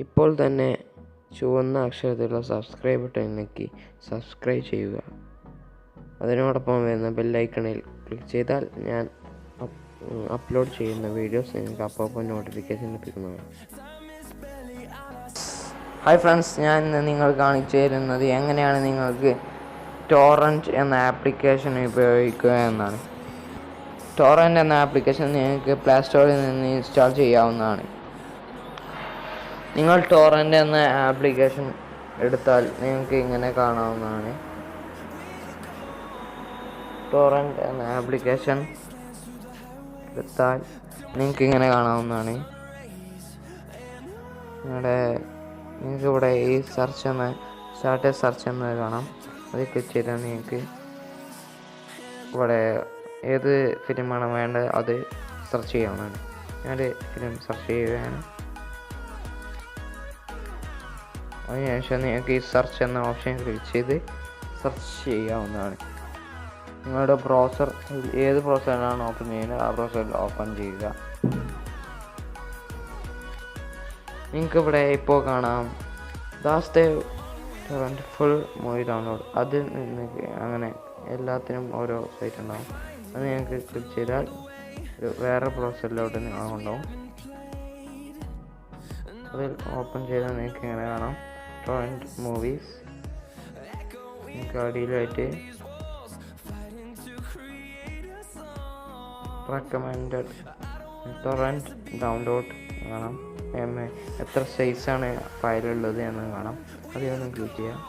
ഇപ്പോൾ തന്നെ ചുവന്ന അക്ഷരത്തിലുള്ള സബ്സ്ക്രൈബ് ബട്ടൺ ഞെക്കി സബ്സ്ക്രൈബ് ചെയ്യുക. അതിനോടൊപ്പം വരുന്ന ബെല്ലൈക്കണിൽ ക്ലിക്ക് ചെയ്താൽ ഞാൻ അപ്ലോഡ് ചെയ്യുന്ന വീഡിയോസ് നിങ്ങൾക്ക് അപ്പോൾ നോട്ടിഫിക്കേഷൻ ലഭിക്കുന്നതാണ്. ഹായ് ഫ്രണ്ട്സ്, ഞാൻ ഇന്ന് നിങ്ങൾ കാണിച്ചു തരുന്നത് എങ്ങനെയാണ് നിങ്ങൾക്ക് ടോറൻറ്റ് എന്ന ആപ്ലിക്കേഷൻ ഉപയോഗിക്കുക എന്നാണ്. ടോറൻറ്റ് എന്ന ആപ്ലിക്കേഷൻ നിങ്ങൾക്ക് പ്ലേ സ്റ്റോറിൽ നിന്ന് ഇൻസ്റ്റാൾ ചെയ്യാവുന്നതാണ്. നിങ്ങൾ ടോറൻറ്റ് എന്ന ആപ്ലിക്കേഷൻ എടുത്താൽ നിങ്ങൾക്ക് ഇങ്ങനെ കാണാവുന്നതാണ്. ടോറൻറ്റ് എന്ന ആപ്ലിക്കേഷൻ എടുത്താൽ നിങ്ങൾക്ക് ഇങ്ങനെ കാണാവുന്നതാണ്. നിങ്ങൾക്ക് ഇവിടെ ഈ സെർച്ച് എന്ന സെർച്ച് എന്നത് കാണാം. അത് ക്ലിക്ക് ചെയ്താൽ നിങ്ങൾക്ക് ഇവിടെ ഏത് ഫിലിമാണ് വേണ്ടത് അത് സെർച്ച് ചെയ്യാവുന്നതാണ്. ഞാനൊരു ഫിലിം സെർച്ച് ചെയ്യുകയാണ്. അതിനുശേഷം നിങ്ങൾക്ക് ഈ സെർച്ച് എന്ന ഓപ്ഷൻ ക്ലിക്ക് ചെയ്ത് സെർച്ച് ചെയ്യാവുന്നതാണ്. നിങ്ങളുടെ ബ്രൗസർ ഏത് ബ്രൗസറിലാണ് ഓപ്പൺ ചെയ്യുന്നത് ആ ബ്രൗസറിൽ ഓപ്പൺ ചെയ്യുക. നിങ്ങൾക്ക് ഇവിടെ ഇപ്പോൾ കാണാം ടോറൻറ്റ് ഫുൾ മൂവി ഡൗൺലോഡ്. അതിൽ നിന്ന് അങ്ങനെ എല്ലാത്തിനും ഓരോ സൈറ്റ് ഉണ്ടാവും. അത് നിങ്ങൾക്ക് ക്ലിക്ക് ചെയ്താൽ വേറെ ബ്രൗസറിലോട്ട് കൊണ്ടുപോകും. അതിൽ ഓപ്പൺ ചെയ്താൽ നിങ്ങൾക്ക് ഇങ്ങനെ കാണാം ടോറൻറ്റ് മൂവീസ്. നിങ്ങൾക്ക് അടിയിലായിട്ട് റെക്കമെൻഡഡ് ടോറൻറ്റ് ഡൗൺലോഡ് കാണാം. എത്ര സൈസാണ് ഫയലുള്ളത് എന്ന് കാണാം. അതിലൊന്ന് ക്ലിക്ക് ചെയ്യാം.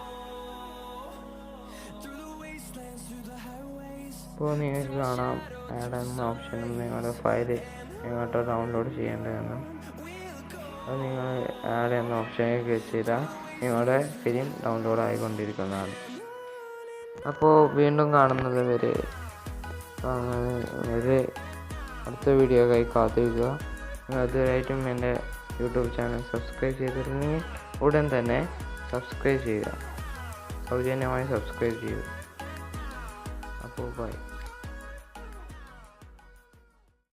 ഇപ്പോൾ നിങ്ങൾക്ക് കാണാം ആഡ് എന്ന ഓപ്ഷനും നിങ്ങളുടെ ഫയൽ എങ്ങോട്ടോ ഡൗൺലോഡ് ചെയ്യേണ്ടതെന്നും. അത് നിങ്ങൾ ആഡ് എന്ന ഓപ്ഷനിൽ ക്ലിക്ക് ചെയ്താൽ നിങ്ങളുടെ ഫിലിം ഡൗൺലോഡ് ആയിക്കൊണ്ടിരിക്കുന്നതാണ്. അപ്പോൾ വീണ്ടും കാണുന്നത് വരെ അടുത്ത വീഡിയോക്കായി കാത്തിരിക്കുക. നിങ്ങൾ അതുവരെയായിട്ടും എൻ്റെ യൂട്യൂബ് ചാനൽ സബ്സ്ക്രൈബ് ചെയ്തിട്ടുണ്ടെങ്കിൽ ഉടൻ തന്നെ സബ്സ്ക്രൈബ് ചെയ്യുക. സൗജന്യമായി സബ്സ്ക്രൈബ് ചെയ്യുക. അപ്പോൾ ബൈ.